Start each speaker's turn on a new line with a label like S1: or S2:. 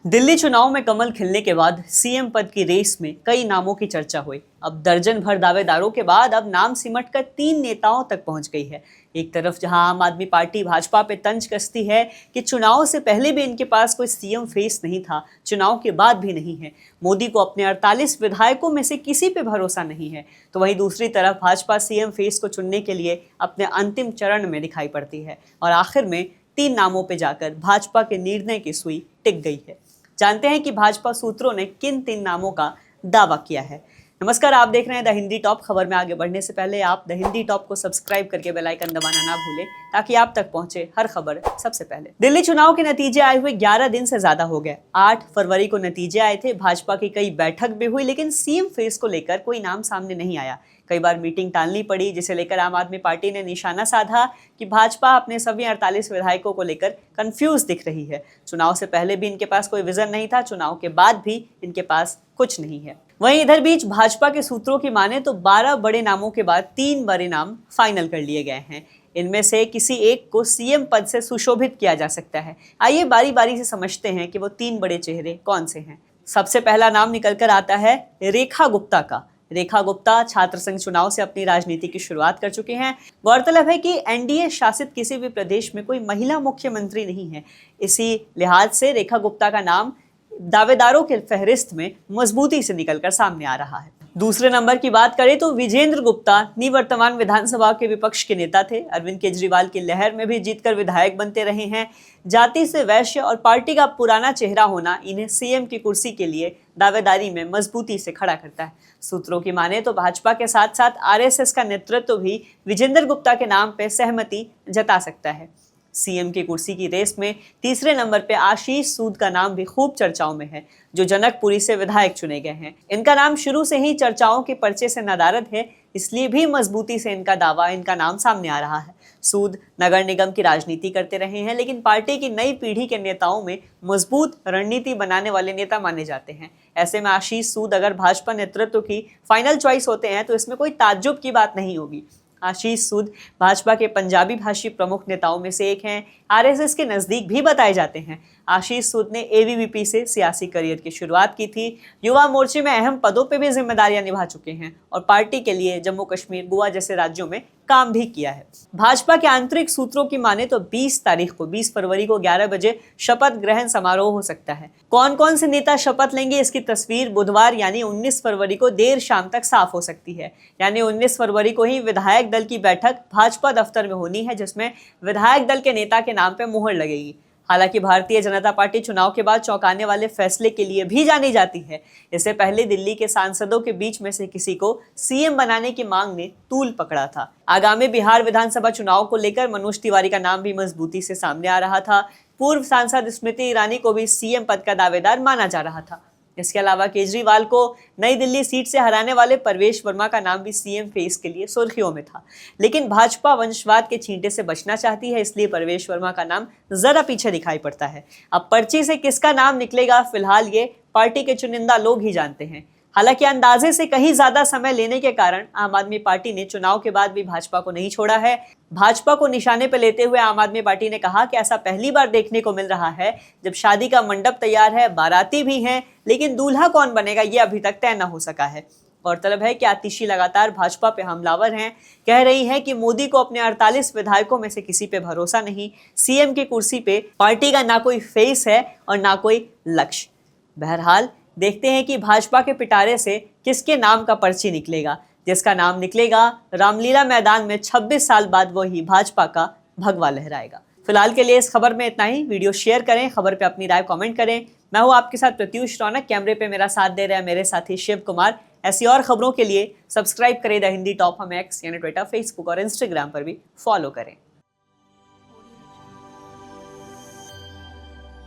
S1: दिल्ली चुनाव में कमल खिलने के बाद सीएम पद की रेस में कई नामों की चर्चा हुई। अब दर्जन भर दावेदारों के बाद अब नाम सिमटकर 3 नेताओं तक पहुंच गई है। एक तरफ जहां आम आदमी पार्टी भाजपा पे तंज कसती है कि चुनाव से पहले भी इनके पास कोई सीएम फेस नहीं था, चुनाव के बाद भी नहीं है, मोदी को अपने 48 विधायकों में से किसी पे भरोसा नहीं है, तो वहीं दूसरी तरफ भाजपा सीएम फेस को चुनने के लिए अपने अंतिम चरण में दिखाई पड़ती है और आखिर में 3 नामों पे जाकर भाजपा के निर्णय की सुई टिक गई है। जानते हैं कि भाजपा सूत्रों ने किन 3 नामों का दावा किया है। नमस्कार, आप देख रहे हैं द हिंदी टॉप। खबर में आगे बढ़ने से पहले आप द हिंदी टॉप को सब्सक्राइब करके बेल आइकन दबाना ना भूलें ताकि आप तक पहुंचे हर खबर सबसे पहले। दिल्ली चुनाव के नतीजे आए हुए 11 दिन से ज्यादा हो गए। 8 फरवरी को नतीजे आए थे। भाजपा की कई बैठक भी हुई, लेकिन सीएम फेस को लेकर कोई नाम सामने नहीं आया। कई बार मीटिंग टालनी पड़ी, जिसे लेकर आम आदमी पार्टी ने निशाना साधा कि भाजपा अपने सभी 48 विधायकों को लेकर कंफ्यूज दिख रही है। चुनाव से पहले भी इनके पास कोई विजन नहीं था, चुनाव के बाद भी इनके पास कुछ नहीं है। वहीं इधर बीच भाजपा के सूत्रों की माने तो 12 बड़े नामों के बाद 3 बड़े नाम फाइनल कर लिए गए हैं। इनमें से किसी एक को सीएम पद से सुशोभित किया जा सकता है। आइए बारी बारी से समझते हैं कि वो 3 बड़े चेहरे कौन से हैं। सबसे पहला नाम निकलकर आता है रेखा गुप्ता का। रेखा गुप्ता छात्र संघ चुनाव से अपनी राजनीति की शुरुआत कर चुके हैं। गौरतलब है कि एनडीए शासित किसी भी प्रदेश में कोई महिला मुख्यमंत्री नहीं है। इसी लिहाज से रेखा गुप्ता का नाम दावेदारों के फहरिस्त में मजबूती से निकलकर सामने आ रहा है। दूसरे नंबर की बात करें तो विजेंद्र गुप्ता निवर्तमान विधानसभा के विपक्ष के नेता थे। अरविंद केजरीवाल की लहर में भी जीतकर विधायक बनते रहे हैं। जाति से वैश्य और पार्टी का पुराना चेहरा होना इन्हें सीएम की कुर्सी के लिए दावेदारी में मजबूती से खड़ा करता है। सूत्रों की माने तो भाजपा के साथ साथ आरएसएस का नेतृत्व भी विजेंद्र गुप्ता के नाम पर सहमति जता सकता है। सीएम की कुर्सी की रेस में तीसरे नंबर पे आशीष सूद का नाम भी खूब चर्चाओं में है, जो जनकपुरी से विधायक चुने गए हैं। इनका नाम शुरू से ही चर्चाओं के पर्चे से नदारद है, इसलिए भी मजबूती से इनका नाम सामने आ रहा है। सूद नगर निगम की राजनीति करते रहे हैं, लेकिन पार्टी की नई पीढ़ी के नेताओं में मजबूत रणनीति बनाने वाले नेता माने जाते हैं। ऐसे में आशीष सूद अगर भाजपा नेतृत्व की फाइनल चॉइस होते हैं तो इसमें कोई ताज्जुब की बात नहीं होगी। आशीष सूद भाजपा के पंजाबी भाषी प्रमुख नेताओं में से एक हैं। आरएसएस के नजदीक भी बताए जाते हैं। आशीष सूद ने एबीवीपी से सियासी करियर की शुरुआत की थी। युवा मोर्चे में अहम पदों पे भी जिम्मेदारियां निभा चुके हैं और पार्टी के लिए जम्मू कश्मीर, गोवा जैसे राज्यों में काम भी किया है। भाजपा के आंतरिक सूत्रों की माने तो 20 फरवरी को 11 बजे शपथ ग्रहण समारोह हो सकता है। कौन कौन से नेता शपथ लेंगे, इसकी तस्वीर बुधवार यानी 19 फरवरी को देर शाम तक साफ हो सकती है। यानी 19 फरवरी को ही विधायक दल की बैठक भाजपा दफ्तर में होनी है, जिसमें विधायक दल के नेता के नाम पर मुहर लगेगी। हालांकि भारतीय जनता पार्टी चुनाव के बाद चौंकाने वाले फैसले के लिए भी जानी जाती है। इससे पहले दिल्ली के सांसदों के बीच में से किसी को सीएम बनाने की मांग ने तूल पकड़ा था। आगामी बिहार विधानसभा चुनाव को लेकर मनोज तिवारी का नाम भी मजबूती से सामने आ रहा था। पूर्व सांसद स्मृति ईरानी को भी सीएम पद का दावेदार माना जा रहा था। इसके अलावा केजरीवाल को नई दिल्ली सीट से हराने वाले परवेश वर्मा का नाम भी सीएम फेस के लिए सुर्खियों में था, लेकिन भाजपा वंशवाद के छींटे से बचना चाहती है, इसलिए परवेश वर्मा का नाम जरा पीछे दिखाई पड़ता है। अब पर्ची से किसका नाम निकलेगा, फिलहाल ये पार्टी के चुनिंदा लोग ही जानते हैं। हालांकि अंदाजे से कहीं ज्यादा समय लेने के कारण आम आदमी पार्टी ने चुनाव के बाद भी भाजपा को नहीं छोड़ा है। भाजपा को निशाने पर लेते हुए आम आदमी पार्टी ने कहा कि ऐसा पहली बार देखने को मिल रहा है जब शादी का मंडप तैयार है, बाराती भी हैं, लेकिन दूल्हा कौन बनेगा ये अभी तक तय न हो सका है। गौरतलब है कि आतिशी लगातार भाजपा पे हमलावर हैं, कह रही हैं कि मोदी को अपने 48 विधायकों में से किसी पे भरोसा नहीं, सीएम की कुर्सी पे पार्टी का ना कोई फेस है और ना कोई लक्ष्य। बहरहाल देखते हैं कि भाजपा के पिटारे से किसके नाम का पर्ची निकलेगा। जिसका नाम निकलेगा, रामलीला मैदान में 26 साल बाद वही भाजपा का भगवा लहराएगा। फिलहाल के लिए इस खबर में इतना ही। वीडियो शेयर करें, खबर पे अपनी राय कमेंट करें। मैं हूं आपके साथ प्रत्युष रौनक, कैमरे पे मेरा साथ दे रहे हैं मेरे साथी शिव कुमार। ऐसी और खबरों के लिए सब्सक्राइब करें द हिंदी टॉप। हम एक्स यानी ट्विटर, फेसबुक और इंस्टाग्राम पर भी फॉलो करें।